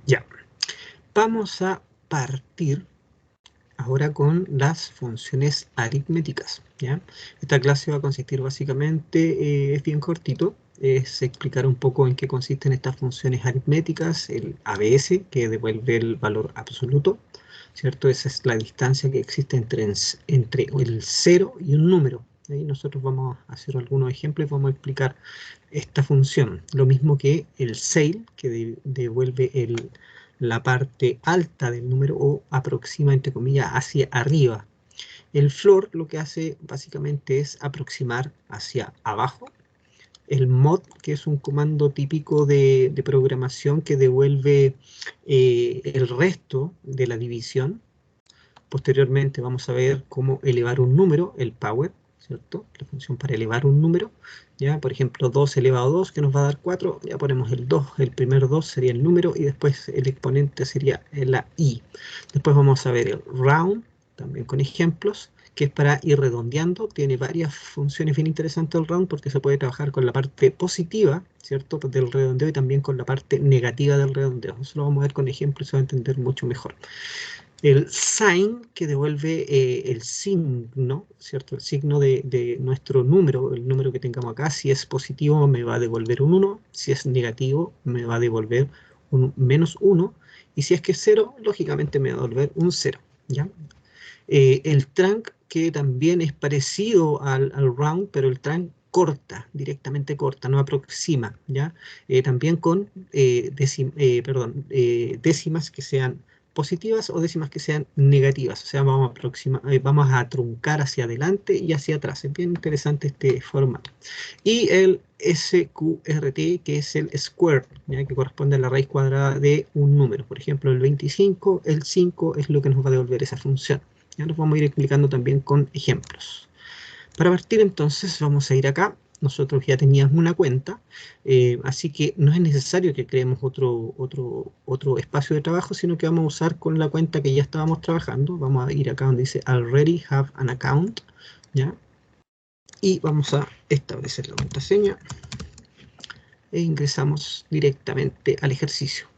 Ya, vamos a partir ahora con las funciones aritméticas, ¿ya? Esta clase va a consistir básicamente, es bien cortito, es explicar un poco en qué consisten estas funciones aritméticas, el ABS, que devuelve el valor absoluto, ¿cierto? Esa es la distancia que existe entre el 0 y un número. Ahí nosotros vamos a hacer algunos ejemplos y vamos a explicar esta función. Lo mismo que el ceil, que devuelve la parte alta del número o aproxima, entre comillas, hacia arriba. El floor lo que hace básicamente es aproximar hacia abajo. El mod, que es un comando típico de programación que devuelve el resto de la división. Posteriormente vamos a ver cómo elevar un número, el power, ¿cierto? La función para elevar un número, ¿ya? Por ejemplo, 2 elevado a 2, que nos va a dar 4, ya ponemos el 2, el primer 2 sería el número, y después el exponente sería la i. Después vamos a ver el round, también con ejemplos, que es para ir redondeando. Tiene varias funciones bien interesantes el round, porque se puede trabajar con la parte positiva, ¿cierto?, del redondeo, y también con la parte negativa del redondeo. Eso lo vamos a ver con ejemplos y se va a entender mucho mejor. El sign, que devuelve el signo, ¿cierto? El signo de nuestro número, el número que tengamos acá. Si es positivo me va a devolver un 1, si es negativo me va a devolver un menos 1, y si es que es 0, lógicamente me va a devolver un 0, ¿ya? El trunc, que también es parecido al round, pero el trunc corta, directamente corta, no aproxima, ¿ya? También con décimas que sean positivas o décimas que sean negativas, o sea, vamos a truncar hacia adelante y hacia atrás. Es bien interesante este formato. Y el SQRT, que es el square, ¿ya?, que corresponde a la raíz cuadrada de un número. Por ejemplo, el 25, el 5 es lo que nos va a devolver esa función. Ya los vamos a ir explicando también con ejemplos. Para partir entonces vamos a ir acá. Nosotros ya teníamos una cuenta, así que no es necesario que creemos otro espacio de trabajo, sino que vamos a usar con la cuenta que ya estábamos trabajando. Vamos a ir acá donde dice already have an account, ¿ya? Y vamos a establecer la contraseña e ingresamos directamente al ejercicio.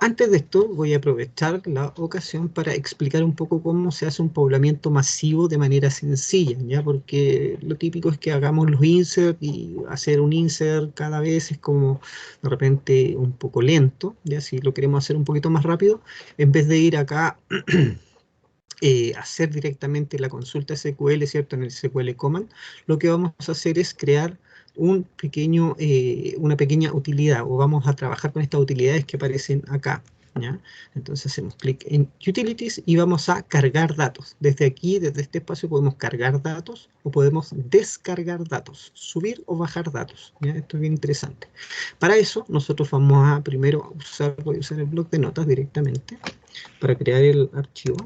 Antes de esto, voy a aprovechar la ocasión para explicar un poco cómo se hace un poblamiento masivo de manera sencilla, ¿ya? Porque lo típico es que hagamos los insert, y hacer un insert cada vez es como de repente un poco lento, ¿ya? Si lo queremos hacer un poquito más rápido, en vez de ir acá hacer directamente la consulta SQL, ¿cierto?, en el SQL Command, lo que vamos a hacer es crear una pequeña utilidad, o vamos a trabajar con estas utilidades que aparecen acá, ¿ya? Entonces hacemos clic en Utilities y vamos a cargar datos. Desde aquí, desde este espacio, podemos cargar datos o podemos descargar datos, subir o bajar datos, ¿ya? Esto es bien interesante. Para eso, nosotros vamos a primero voy a usar el bloc de notas directamente para crear el archivo.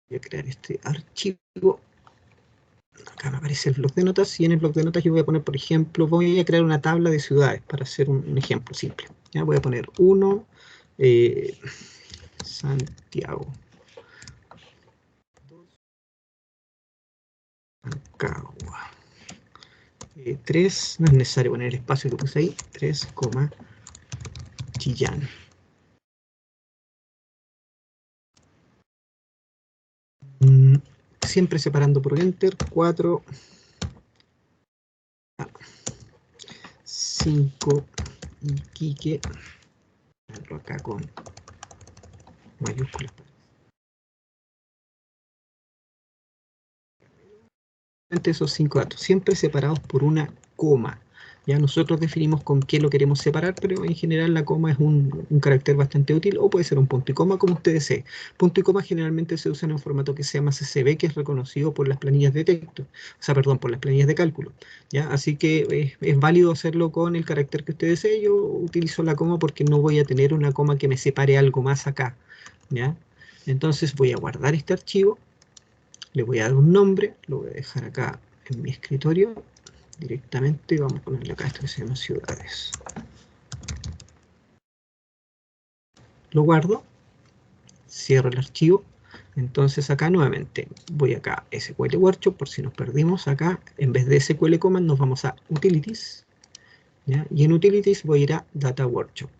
Voy a crear este archivo. Acá me aparece el bloc de notas, y en el bloc de notas yo voy a poner, por ejemplo, voy a crear una tabla de ciudades para hacer un ejemplo simple. ¿Ya? Voy a poner 1, Santiago, 2, Rancagua, 3, no es necesario poner el espacio que puse ahí, 3, Chillán. Siempre separando por enter. 4, 5, Iquique, acá con mayúsculas. Esos 5 datos, siempre separados por una coma. Ya nosotros definimos con qué lo queremos separar, pero en general la coma es un carácter bastante útil, o puede ser un punto y coma, como usted desee. Punto y coma generalmente se usa en un formato que se llama CSV, que es reconocido por las planillas de texto, o sea, perdón, por las planillas de cálculo. ¿Ya? Así que es válido hacerlo con el carácter que usted desee. Yo utilizo la coma porque no voy a tener una coma que me separe algo más acá. ¿Ya? Entonces voy a guardar este archivo. Le voy a dar un nombre, lo voy a dejar acá en mi escritorio directamente, y vamos a ponerle acá esto que se llama ciudades. Lo guardo, cierro el archivo. Entonces acá nuevamente voy acá a SQL Workshop, por si nos perdimos acá, en vez de SQL Command nos vamos a Utilities, ¿ya? Y en Utilities voy a ir a Data Workshop.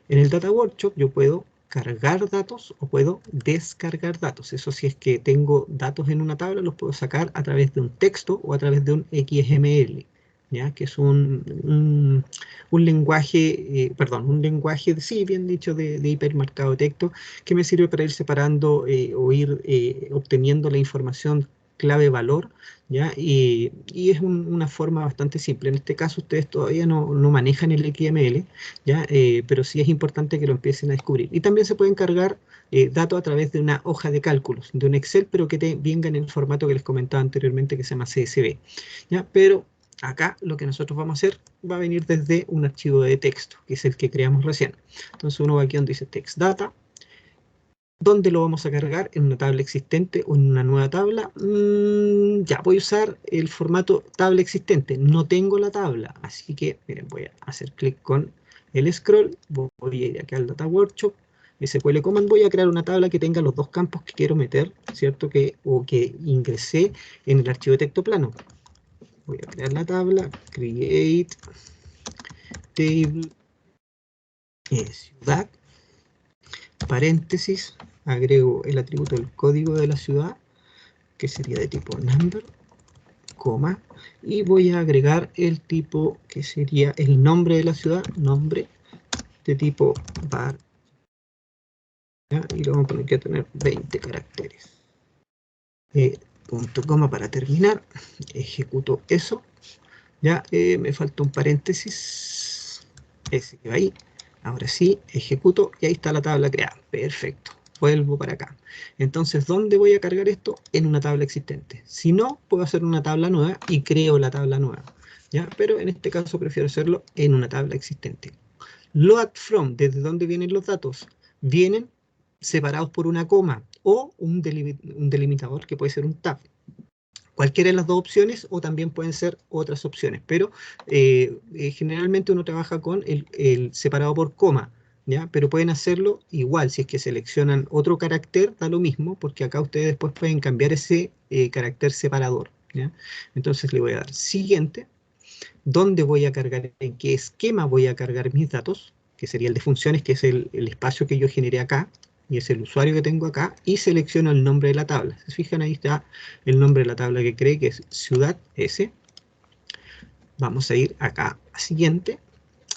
En el Data Workshop yo puedo cargar datos o puedo descargar datos. Eso si es que tengo datos en una tabla, los puedo sacar a través de un texto o a través de un XML, ¿ya? Que es un lenguaje, un lenguaje, sí, bien dicho, de hipermercado de texto, que me sirve para ir separando o ir obteniendo la información clave-valor, ¿ya? Y es una forma bastante simple. En este caso ustedes todavía no manejan el XML, ¿ya? Pero sí es importante que lo empiecen a descubrir. Y también se pueden cargar datos a través de una hoja de cálculos, de un Excel, pero que te venga en el formato que les comentaba anteriormente, que se llama CSV, ¿ya? Pero acá lo que nosotros vamos a hacer va a venir desde un archivo de texto, que es el que creamos recién. Entonces uno va aquí donde dice text data. ¿Dónde lo vamos a cargar? ¿En una tabla existente o en una nueva tabla? Ya, voy a usar el formato tabla existente. No tengo la tabla, así que miren, voy a hacer clic con el scroll. Voy a ir aquí al Data Workshop. SQL Command, voy a crear una tabla que tenga los dos campos que quiero meter, ¿cierto? O que ingresé en el archivo de texto plano. Voy a crear la tabla, create table, ciudad, paréntesis, agrego el atributo del código de la ciudad, que sería de tipo number, coma, y voy a agregar el tipo que sería el nombre de la ciudad, nombre, de tipo var, ¿ya? Y lo vamos a poner que a tener 20 caracteres. Punto coma para terminar, ejecuto eso, ya me falta un paréntesis, ese que va ahí, ahora sí, ejecuto y ahí está la tabla creada, perfecto. Vuelvo para acá. Entonces, ¿dónde voy a cargar esto? En una tabla existente. Si no, puedo hacer una tabla nueva y creo la tabla nueva, ¿ya? Pero en este caso prefiero hacerlo en una tabla existente. Load from, ¿desde dónde vienen los datos? Vienen separados por una coma o un delimitador que puede ser un tab. Cualquiera de las dos opciones o también pueden ser otras opciones, pero generalmente uno trabaja con el separado por coma, ¿ya? Pero pueden hacerlo igual, si es que seleccionan otro carácter, da lo mismo, porque acá ustedes después pueden cambiar ese carácter separador, ¿ya? Entonces le voy a dar siguiente, ¿dónde voy a cargar, en qué esquema voy a cargar mis datos? Que sería el de funciones, que es el espacio que yo generé acá, y es el usuario que tengo acá, y selecciono el nombre de la tabla. ¿Se fijan? Ahí está el nombre de la tabla que creé, que es Ciudad S. Vamos a ir acá a siguiente,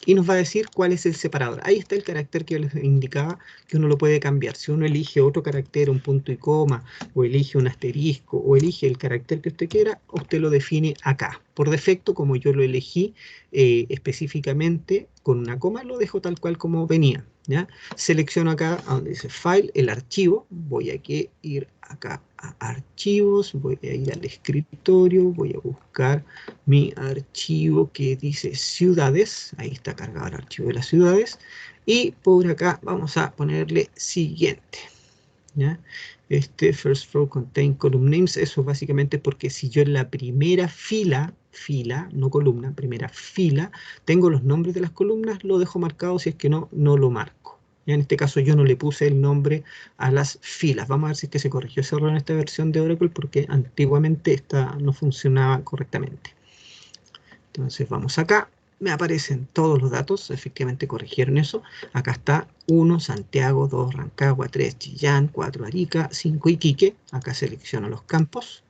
y nos va a decir cuál es el separador. Ahí está el carácter que yo les indicaba, que uno lo puede cambiar. Si uno elige otro carácter, un punto y coma, o elige un asterisco, o elige el carácter que usted quiera, usted lo define acá. Por defecto, como yo lo elegí específicamente con una coma, lo dejo tal cual como venía, ¿ya? Selecciono acá donde dice File, el archivo. Voy a ir acá a Archivos, voy a ir al escritorio, voy a buscar mi archivo que dice ciudades, ahí está cargado el archivo de las ciudades, y por acá vamos a ponerle siguiente, ¿ya? Este first row contain column names, eso básicamente porque si yo en la primera fila, no columna, primera fila, tengo los nombres de las columnas, lo dejo marcado, si es que no lo marco. Ya en este caso yo no le puse el nombre a las filas. Vamos a ver si es que se corrigió ese error en esta versión de Oracle, porque antiguamente esta no funcionaba correctamente. Entonces vamos acá, me aparecen todos los datos, efectivamente corrigieron eso. Acá está 1 Santiago, 2 Rancagua, 3 Chillán, 4 Arica, 5 Iquique. Acá selecciono los campos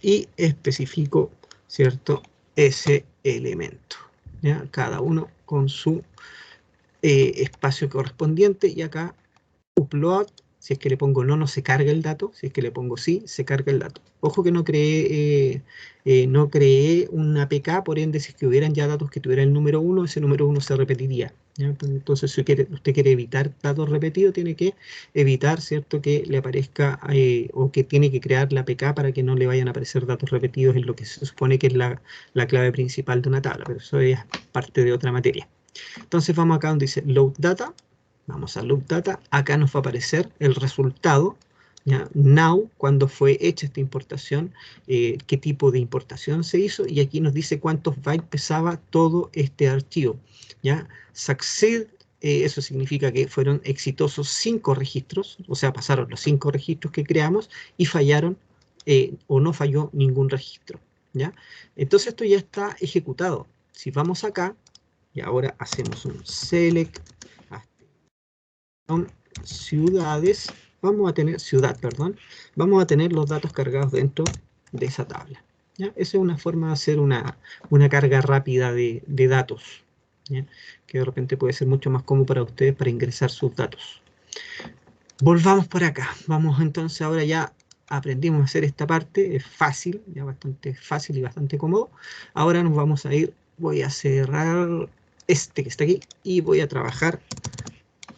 y especifico, ¿cierto?, ese elemento, ¿ya? Cada uno con su espacio correspondiente, y acá upload, si es que le pongo no se carga el dato, si es que le pongo sí, se carga el dato. Ojo que no creé una APK, por ende si es que hubieran ya datos que tuvieran el número 1, ese número 1 se repetiría, ¿ya? Entonces si usted quiere evitar datos repetidos, tiene que evitar, ¿cierto?, que le aparezca o que tiene que crear la APK para que no le vayan a aparecer datos repetidos en lo que se supone que es la clave principal de una tabla, pero eso es parte de otra materia. Entonces vamos acá donde dice Load Data, vamos a Load Data, acá nos va a aparecer el resultado, ¿ya? Now, cuando fue hecha esta importación, qué tipo de importación se hizo, y aquí nos dice cuántos bytes pesaba todo este archivo, ¿ya? Succeed, eso significa que fueron exitosos 5 registros, o sea, pasaron los 5 registros que creamos y fallaron o no falló ningún registro, ¿ya? Entonces esto ya está ejecutado. Si vamos acá, Y ahora hacemos un select ciudades, vamos a tener, ciudad, perdón, vamos a tener los datos cargados dentro de esa tabla. ¿Ya? Esa es una forma de hacer una carga rápida de datos, ¿ya? Que de repente puede ser mucho más cómodo para ustedes para ingresar sus datos. Volvamos por acá, vamos entonces ahora ya aprendimos a hacer esta parte, es fácil, ya bastante fácil y bastante cómodo. Ahora nos vamos a ir, voy a cerrar este que está aquí y voy a trabajar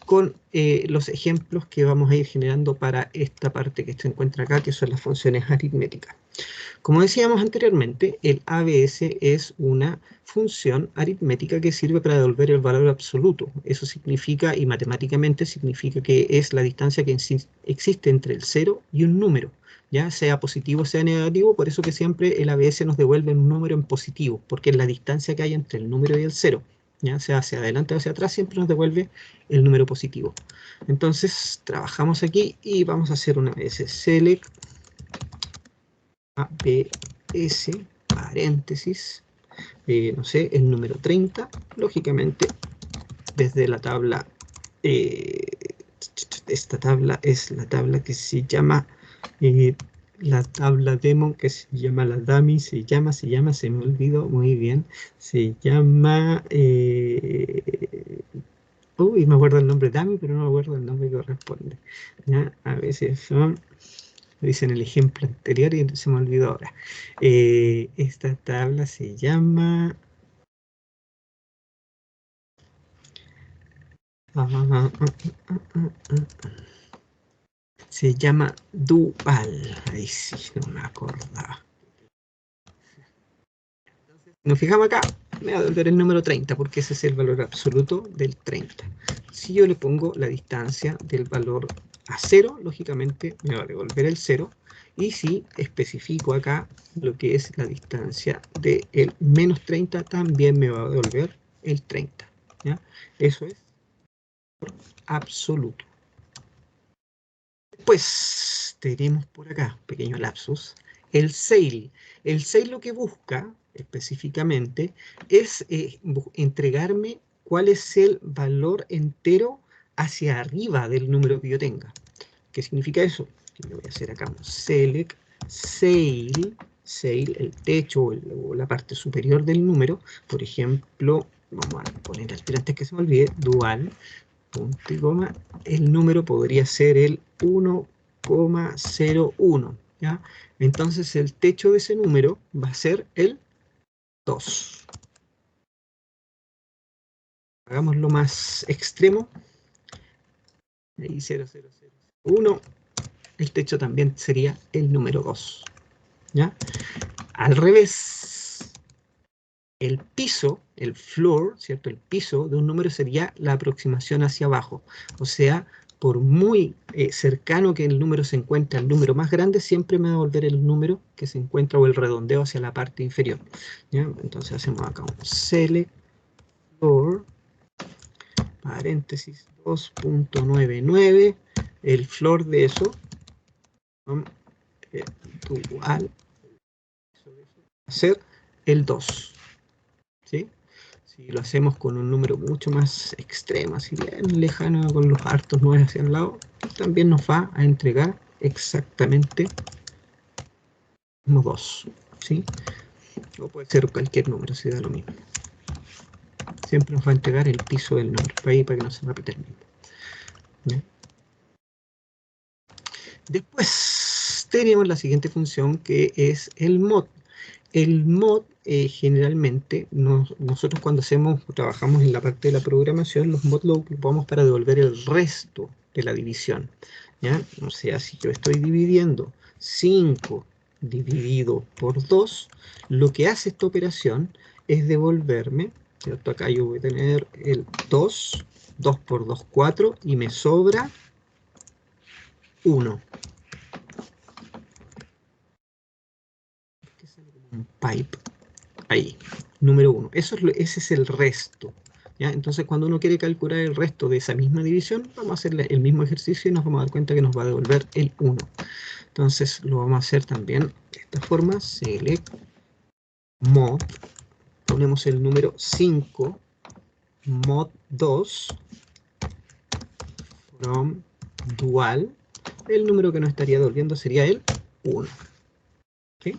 con los ejemplos que vamos a ir generando para esta parte que se encuentra acá, que son las funciones aritméticas. Como decíamos anteriormente, el ABS es una función aritmética que sirve para devolver el valor absoluto. Eso significa, y matemáticamente significa que es la distancia que existe entre el 0 y un número, ya sea positivo o sea negativo, por eso que siempre el ABS nos devuelve un número en positivo, porque es la distancia que hay entre el número y el 0. Ya sea hacia adelante o hacia atrás, siempre nos devuelve el número positivo. Entonces, trabajamos aquí y vamos a hacer una vez select ABS, paréntesis, no sé, el número 30, lógicamente, desde la tabla, esta tabla es la tabla que se llama, la tabla demo, que se llama la dummy, se me olvidó muy bien, se llama, uy, me acuerdo el nombre dummy, pero no me acuerdo el nombre que corresponde, ¿ya? A veces son... Lo hice en el ejemplo anterior y se me olvidó ahora. Esta tabla se llama... se llama dual. Ahí sí, no me acordaba. Nos fijamos acá, me va a devolver el número 30, porque ese es el valor absoluto del 30. Si yo le pongo la distancia del valor a 0, lógicamente me va a devolver el 0. Y si especifico acá lo que es la distancia del menos 30, también me va a devolver el 30. ¿Ya? Eso es absoluto. Pues tenemos por acá, pequeño lapsus, el SAIL. El SAIL lo que busca específicamente es entregarme cuál es el valor entero hacia arriba del número que yo tenga. ¿Qué significa eso? Yo voy a hacer acá un select SAIL, SAIL, el techo o la parte superior del número. Por ejemplo, vamos a poner antes que se me olvide, dual, punto y coma, el número podría ser el 1,01, ¿ya? Entonces el techo de ese número va a ser el 2. Hagámoslo más extremo. Ahí 0,001. El techo también sería el número 2. ¿Ya? Al revés, el piso, el floor, ¿cierto? El piso de un número sería la aproximación hacia abajo. O sea, por muy cercano que el número se encuentre al número más grande, siempre me va a devolver el número que se encuentra o el redondeo hacia la parte inferior. ¿Ya? Entonces hacemos acá un select floor, paréntesis 2.99, el floor de eso, dual, va a ser el 2. ¿Sí? Si lo hacemos con un número mucho más extremo, así bien lejano, con los hartos 9 hacia el lado, también nos va a entregar exactamente como 2, ¿sí? O puede ser cualquier número, si da lo mismo. Siempre nos va a entregar el piso del número, para que no se repita el mismo. ¿Ya? Después tenemos la siguiente función, que es el mod. El mod generalmente, nosotros cuando trabajamos en la parte de la programación, los mod lo ocupamos para devolver el resto de la división, ¿ya? O sea, si yo estoy dividiendo 5 dividido por 2, lo que hace esta operación es devolverme, ¿cierto? Acá yo voy a tener el 2, 2 por 2, 4, y me sobra 1. Un pipe. Ahí, número 1. Ese es el resto. ¿Ya? Entonces, cuando uno quiere calcular el resto de esa misma división, vamos a hacer el mismo ejercicio y nos vamos a dar cuenta que nos va a devolver el 1. Entonces, lo vamos a hacer también de esta forma. Select mod. Ponemos el número 5 mod 2 from dual, el número que nos estaría devolviendo sería el 1. ¿Okay?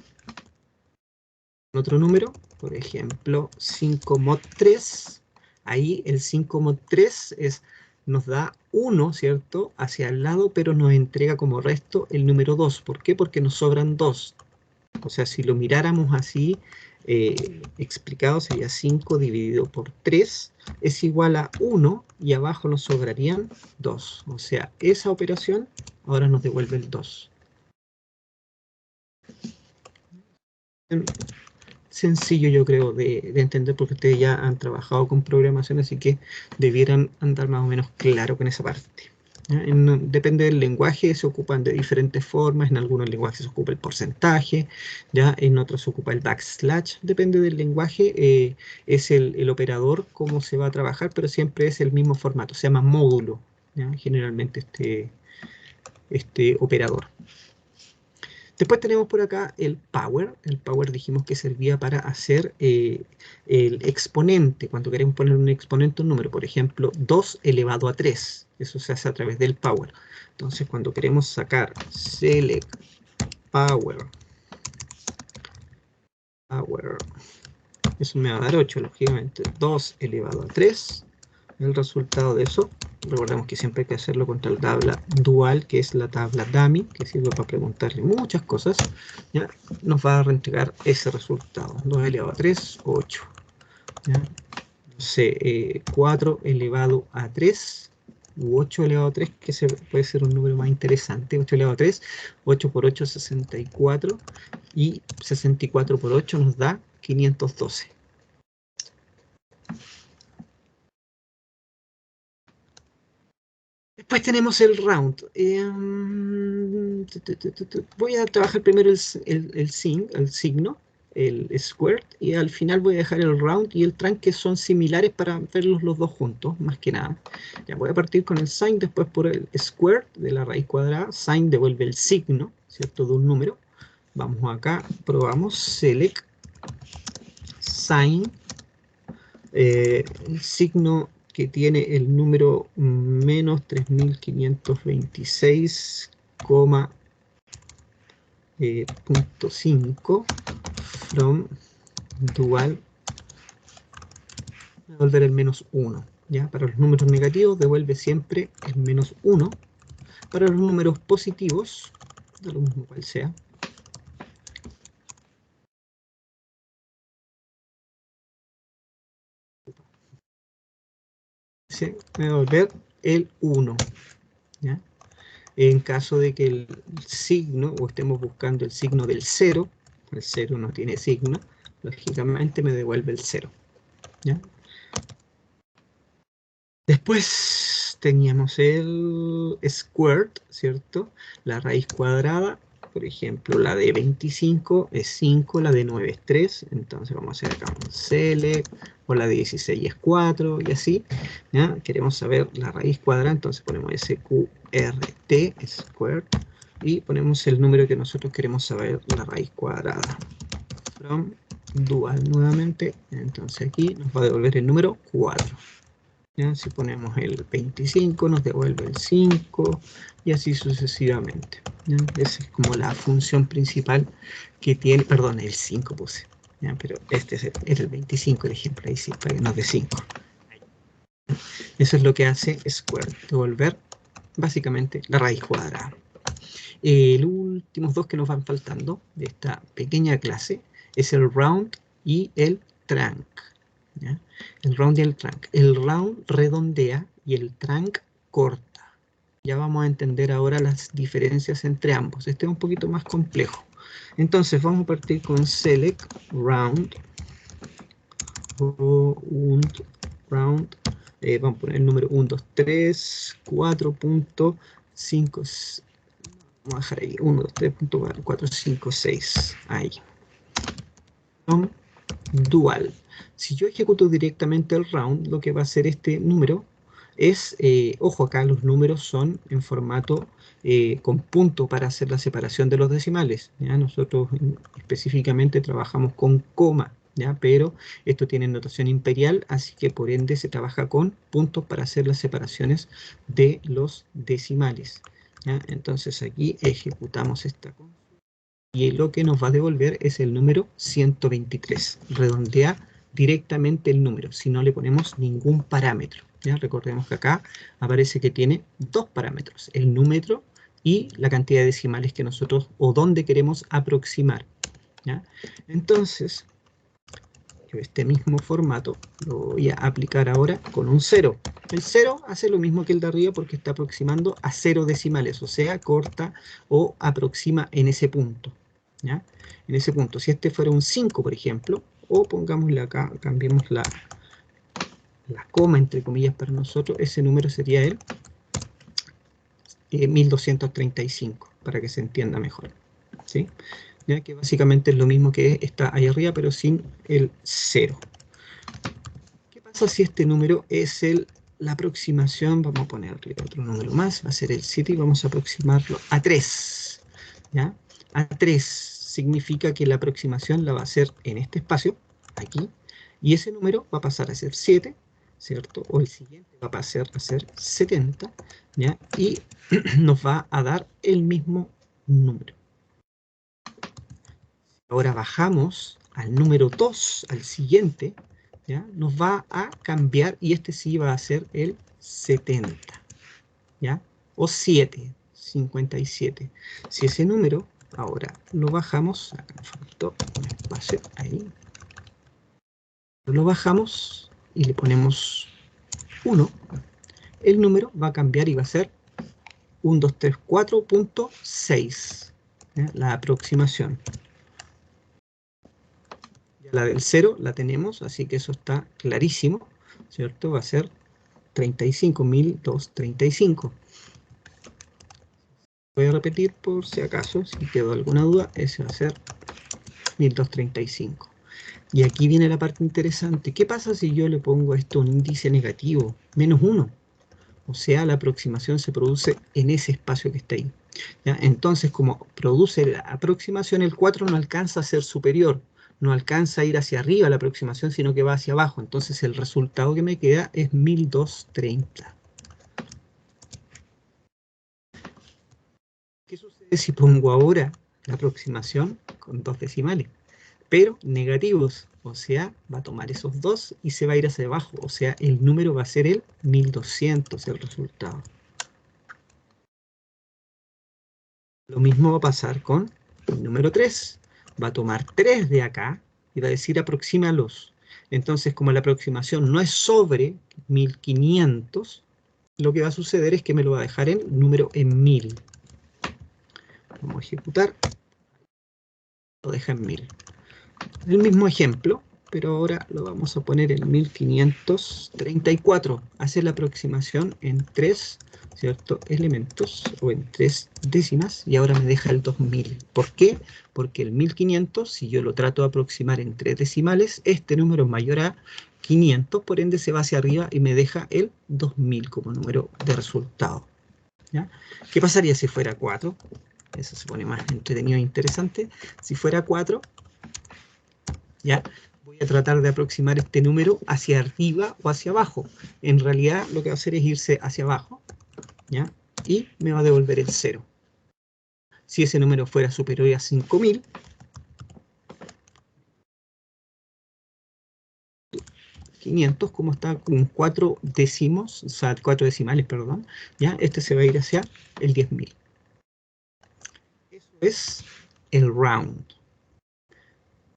Otro número, por ejemplo, 5 mod 3, ahí el 5 mod 3 nos da 1, ¿cierto?, hacia el lado, pero nos entrega como resto el número 2. ¿Por qué? Porque nos sobran 2. O sea, si lo miráramos así, explicado, sería 5 dividido por 3 es igual a 1 y abajo nos sobrarían 2. O sea, esa operación ahora nos devuelve el 2. Sencillo, yo creo, de entender, porque ustedes ya han trabajado con programación, así que debieran andar más o menos claro con esa parte. Depende del lenguaje, se ocupan de diferentes formas. En algunos lenguajes se ocupa el porcentaje, ya en otros se ocupa el backslash. Depende del lenguaje, es el operador, cómo se va a trabajar, pero siempre es el mismo formato, se llama módulo, ¿ya? Generalmente este operador. Después tenemos por acá el power. El power dijimos que servía para hacer el exponente. Cuando queremos poner un exponente, un número, por ejemplo, 2 elevado a 3. Eso se hace a través del power. Entonces, cuando queremos sacar select power, eso me va a dar 8, lógicamente. 2 elevado a 3. El resultado de eso, recordemos que siempre hay que hacerlo con la tabla dual, que es la tabla dummy, que sirve para preguntarle muchas cosas, ¿ya? Nos va a reentregar ese resultado. 2 elevado a 3, 8. ¿Ya? No sé, 4 elevado a 3, u 8 elevado a 3, que puede ser un número más interesante. 8 elevado a 3, 8 por 8, 64, y 64 por 8 nos da 512. Después tenemos el round. Voy a trabajar primero el signo, el squared, y al final voy a dejar el round y el trunc, que son similares, para verlos los dos juntos, más que nada. Ya voy a partir con el sign, después por el squared de la raíz cuadrada. Sign devuelve el signo, ¿cierto?, de un número. Vamos acá, probamos select sign, el signo que tiene el número menos 3526,5 from dual, devolver el menos 1. ¿Ya? Para los números negativos devuelve siempre el menos 1. Para los números positivos, da lo mismo cual sea, se va a devolver el 1. ¿Ya? En caso de que el signo, o estemos buscando el signo del 0, el 0 no tiene signo, lógicamente me devuelve el 0. ¿Ya? Después teníamos el squared, ¿cierto? La raíz cuadrada, por ejemplo, la de 25 es 5, la de 9 es 3, entonces vamos a hacer acá un select, o la de 16 es 4, y así. ¿Ya? Queremos saber la raíz cuadrada, entonces ponemos SQRT, squared, y ponemos el número que nosotros queremos saber, la raíz cuadrada. From dual nuevamente, entonces aquí nos va a devolver el número 4. ¿Ya? Si ponemos el 25 nos devuelve el 5 y así sucesivamente. ¿Ya? Esa es como la función principal que tiene, perdón, el 5 puse, ¿ya? Pero este era el 25 el ejemplo, ahí sí, para que nos dé 5. Eso es lo que hace square, devolver básicamente la raíz cuadrada. Los últimos dos que nos van faltando de esta pequeña clase es el round y el trunc. ¿Ya? El round y el trunc. El round redondea y el trunc corta. Ya vamos a entender ahora las diferencias entre ambos. Este es un poquito más complejo. Entonces vamos a partir con select round, round. Vamos a poner el número 1, 2, 3, 4.5. Vamos a dejar ahí 1, 2, 3.4, 5, 6. Ahí. Dual. Si yo ejecuto directamente el round, lo que va a hacer este número es, ojo, acá los números son en formato con punto para hacer la separación de los decimales. ¿Ya? Nosotros específicamente trabajamos con coma. ¿ya? Pero esto tiene notación imperial, así que por ende se trabaja con puntos para hacer las separaciones de los decimales, ¿ya? Entonces aquí ejecutamos esta consulta y lo que nos va a devolver es el número 123. Redondea directamente el número, si no le ponemos ningún parámetro, ¿ya? Recordemos que acá aparece que tiene dos parámetros, el número y la cantidad de decimales que nosotros o dónde queremos aproximar, ¿ya? Entonces, yo este mismo formato lo voy a aplicar ahora con un 0. El 0 hace lo mismo que el de arriba porque está aproximando a 0 decimales, o sea, corta o aproxima en ese punto, ¿ya? En ese punto, si este fuera un 5, por ejemplo, o pongámosle acá, cambiemos la coma, entre comillas, para nosotros, ese número sería el 1235, para que se entienda mejor, ¿sí? ¿Ya? Que básicamente es lo mismo que está ahí arriba, pero sin el 0. ¿Qué pasa si este número es la aproximación? Vamos a ponerle otro número más, va a ser el 7 y vamos a aproximarlo a 3, ¿ya? A 3 significa que la aproximación la va a hacer en este espacio, aquí, y ese número va a pasar a ser 7, ¿cierto? O el siguiente va a pasar a ser 70, ¿ya? Y nos va a dar el mismo número. Ahora bajamos al número 2, al siguiente, ¿ya? Nos va a cambiar y este sí va a ser el 70, ¿ya? O 7, 57. Si ese número ahora lo bajamos, acá me faltó un espacio, ahí, lo bajamos y le ponemos 1, el número va a cambiar y va a ser 1234.6, ¿ya? La aproximación. La del 0 la tenemos, así que eso está clarísimo, ¿cierto? Va a ser 35.235. Voy a repetir por si acaso, si quedó alguna duda, ese va a ser 1235. Y aquí viene la parte interesante. ¿Qué pasa si yo le pongo a esto un índice negativo? Menos 1. O sea, la aproximación se produce en ese espacio que está ahí, ¿ya? Entonces, como produce la aproximación, el 4 no alcanza a ser superior, no alcanza a ir hacia arriba la aproximación, sino que va hacia abajo. Entonces, el resultado que me queda es 1230. ¿Qué sucede si pongo ahora la aproximación con dos decimales? Pero negativos, o sea, va a tomar esos dos y se va a ir hacia abajo, o sea, el número va a ser el 1200, el resultado. Lo mismo va a pasar con el número 3. Va a tomar 3 de acá y va a decir aproxímalos. Entonces, como la aproximación no es sobre 1500, lo que va a suceder es que me lo va a dejar el número en 1000. Vamos a ejecutar. Lo deja en 1000. El mismo ejemplo, pero ahora lo vamos a poner en 1534. Hacer la aproximación en 3, ¿cierto? Elementos o en 3 décimas y ahora me deja el 2000. ¿Por qué? Porque el 1500, si yo lo trato de aproximar en 3 decimales, este número es mayor a 500, por ende se va hacia arriba y me deja el 2000 como número de resultado, ¿ya? ¿Qué pasaría si fuera 4? Eso se pone más entretenido e interesante. Si fuera 4, ¿ya? Voy a tratar de aproximar este número hacia arriba o hacia abajo. En realidad lo que va a hacer es irse hacia abajo, ¿ya? Y me va a devolver el 0. Si ese número fuera superior a 5000, como está con 4 décimos, o sea, 4 decimales, perdón, ¿ya? Este se va a ir hacia el 10.000. Eso es el round.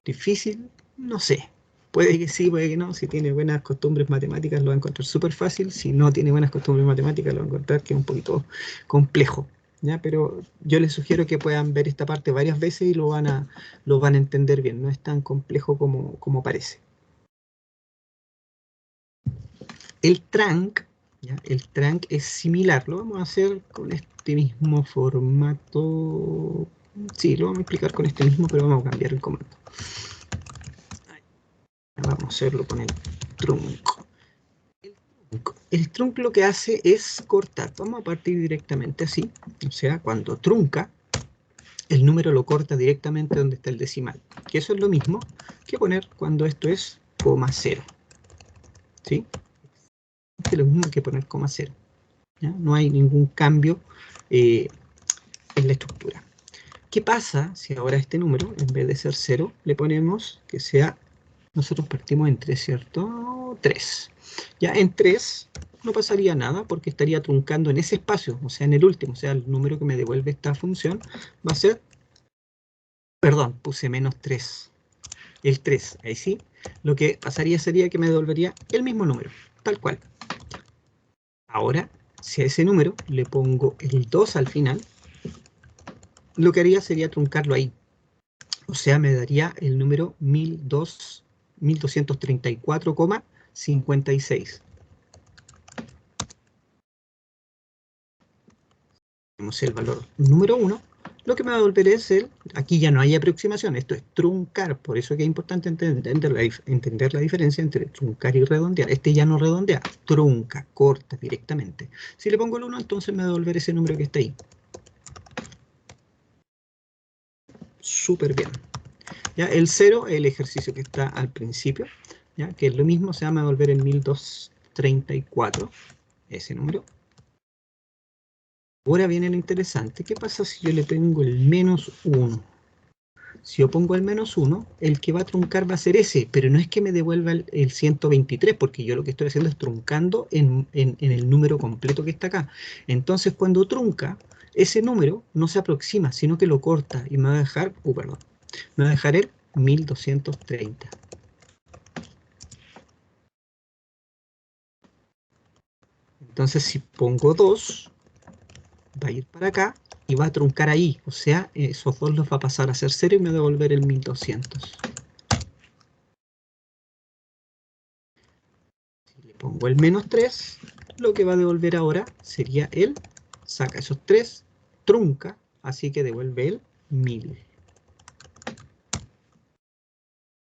¿Difícil? No sé. Puede que sí, puede que no. Si tiene buenas costumbres matemáticas lo va a encontrar súper fácil. Si no tiene buenas costumbres matemáticas lo va a encontrar que es un poquito complejo, ¿ya? Pero yo les sugiero que puedan ver esta parte varias veces y lo van a entender bien. No es tan complejo como parece. El trunc, ¿ya? El trunc es similar. Lo vamos a hacer con este mismo formato. Sí, lo vamos a explicar con este mismo, pero vamos a cambiar el comando. Vamos a hacerlo con el trunc. El trunc lo que hace es cortar. Vamos a partir directamente así. O sea, cuando trunca, el número lo corta directamente donde está el decimal. Que eso es lo mismo que poner cuando esto es coma cero. ¿Sí? Es lo mismo que poner coma cero. ¿Ya? No hay ningún cambio en la estructura. ¿Qué pasa si ahora este número, en vez de ser 0, le ponemos que sea, nosotros partimos en 3, ¿cierto? 3. Ya en 3 no pasaría nada porque estaría truncando en ese espacio, o sea, en el último, o sea, el número que me devuelve esta función va a ser, perdón, puse menos 3. El 3, ahí sí, lo que pasaría sería que me devolvería el mismo número, tal cual. Ahora, si a ese número le pongo el 2 al final, lo que haría sería truncarlo ahí. O sea, me daría el número 1234,56. Tenemos el valor número 1. Lo que me va a devolver es aquí ya no hay aproximación, esto es truncar, por eso que es importante entender la diferencia entre truncar y redondear. Este ya no redondea, trunca, corta directamente. Si le pongo el 1, entonces me va a devolver ese número que está ahí. Súper bien. ¿Ya? El 0 es el ejercicio que está al principio, ¿ya? Que es lo mismo, se va a devolver el 1234, ese número. Ahora viene lo interesante, ¿qué pasa si yo le pongo el menos 1? Si yo pongo el menos 1, el que va a truncar va a ser ese, pero no es que me devuelva el 123, porque yo lo que estoy haciendo es truncando en el número completo que está acá. Entonces cuando trunca, ese número no se aproxima, sino que lo corta y me va a dejar, perdón, me va a dejar el 1230. Entonces si pongo 2, va a ir para acá y va a truncar ahí. O sea, esos dos los va a pasar a ser 0 y me va a devolver el 1200. Si le pongo el menos 3, lo que va a devolver ahora sería el, saca esos 3, trunca, así que devuelve el 1000.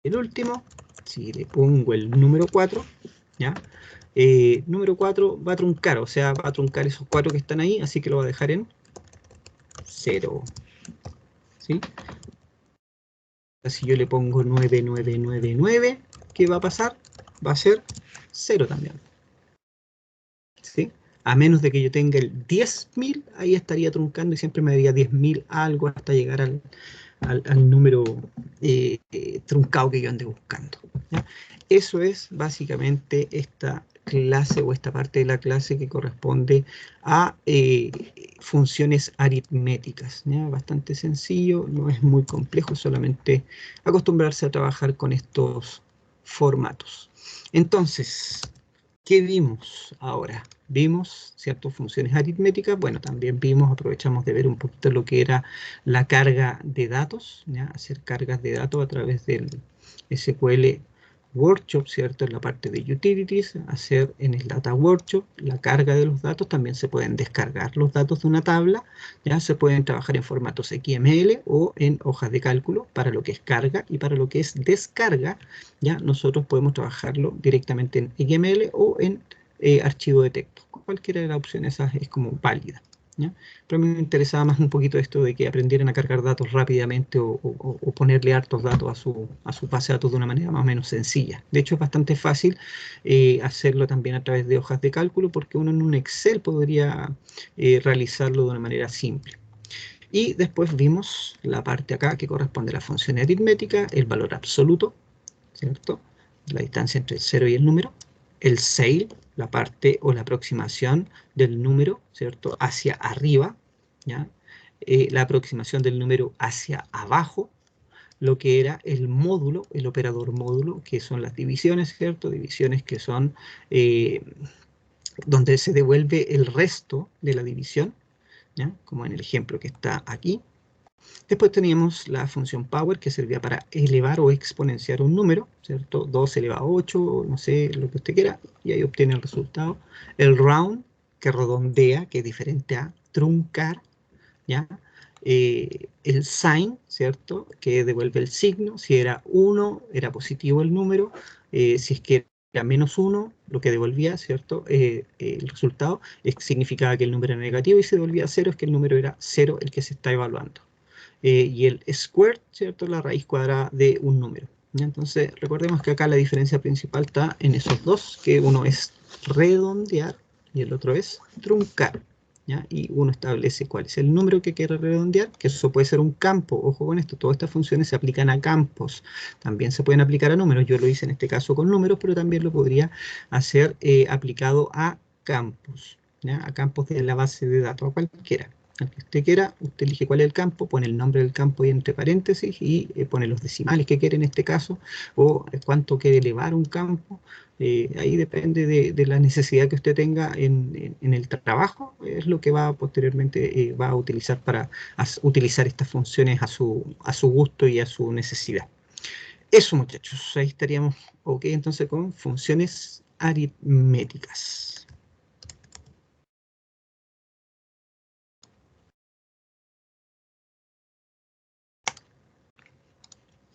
El último, si le pongo el número 4, ¿ya? Número 4 va a truncar, o sea, va a truncar esos 4 que están ahí, así que lo va a dejar en 0. ¿Sí? Si yo le pongo 9999, ¿qué va a pasar? Va a ser 0 también. ¿Sí? A menos de que yo tenga el 10.000, ahí estaría truncando y siempre me daría 10.000 algo hasta llegar al número truncado que yo ande buscando. ¿Ya? Eso es básicamente esta clase o esta parte de la clase que corresponde a funciones aritméticas. ¿Ya? Bastante sencillo, no es muy complejo, solamente acostumbrarse a trabajar con estos formatos. Entonces, ¿qué vimos ahora? Vimos ciertas funciones aritméticas, bueno, también vimos, aprovechamos de ver un poquito lo que era la carga de datos, ¿ya? Hacer cargas de datos a través del SQL Workshop, ¿cierto? En la parte de Utilities, hacer en el Data Workshop la carga de los datos, también se pueden descargar los datos de una tabla, ya se pueden trabajar en formatos XML o en hojas de cálculo para lo que es carga y para lo que es descarga, ya nosotros podemos trabajarlo directamente en XML o en archivo de texto. Cualquiera de las opciones es como válida. ¿Ya? Pero a mí me interesaba más un poquito esto de que aprendieran a cargar datos rápidamente o ponerle hartos datos a su base de datos de una manera más o menos sencilla. De hecho, es bastante fácil hacerlo también a través de hojas de cálculo porque uno en un Excel podría realizarlo de una manera simple. Y después vimos la parte acá que corresponde a la función aritmética, el valor absoluto, ¿cierto? La distancia entre el 0 y el número. El scale, la parte o la aproximación del número, ¿cierto? Hacia arriba, ¿ya? La aproximación del número hacia abajo, lo que era el módulo, el operador módulo, que son las divisiones, ¿cierto? Divisiones que son donde se devuelve el resto de la división, ¿ya? Como en el ejemplo que está aquí. Después teníamos la función power que servía para elevar o exponenciar un número, ¿cierto? 2 elevado a 8, no sé, lo que usted quiera, y ahí obtiene el resultado. El round, que redondea, que es diferente a truncar, ¿ya? El sign, ¿cierto? Que devuelve el signo. Si era 1, era positivo el número. Si es que era menos 1, lo que devolvía, ¿cierto? El resultado significaba que el número era negativo y si devolvía 0 es que el número era 0 el que se está evaluando. y el square, ¿cierto? La raíz cuadrada de un número. ¿Ya? Entonces, recordemos que acá la diferencia principal está en esos dos, que uno es redondear y el otro es truncar. ¿Ya? Y uno establece cuál es el número que quiere redondear, que eso puede ser un campo. Ojo con esto, todas estas funciones se aplican a campos. También se pueden aplicar a números. Yo lo hice en este caso con números, pero también lo podría hacer aplicado a campos. ¿Ya? A campos de la base de datos, a cualquiera. Al que usted quiera, usted elige cuál es el campo, pone el nombre del campo ahí entre paréntesis y pone los decimales que quiere en este caso, o cuánto quiere elevar un campo. Ahí depende de la necesidad que usted tenga en el trabajo, es lo que va posteriormente va a utilizar para utilizar estas funciones a su gusto y a su necesidad. Eso, muchachos, ahí estaríamos ok entonces con funciones aritméticas.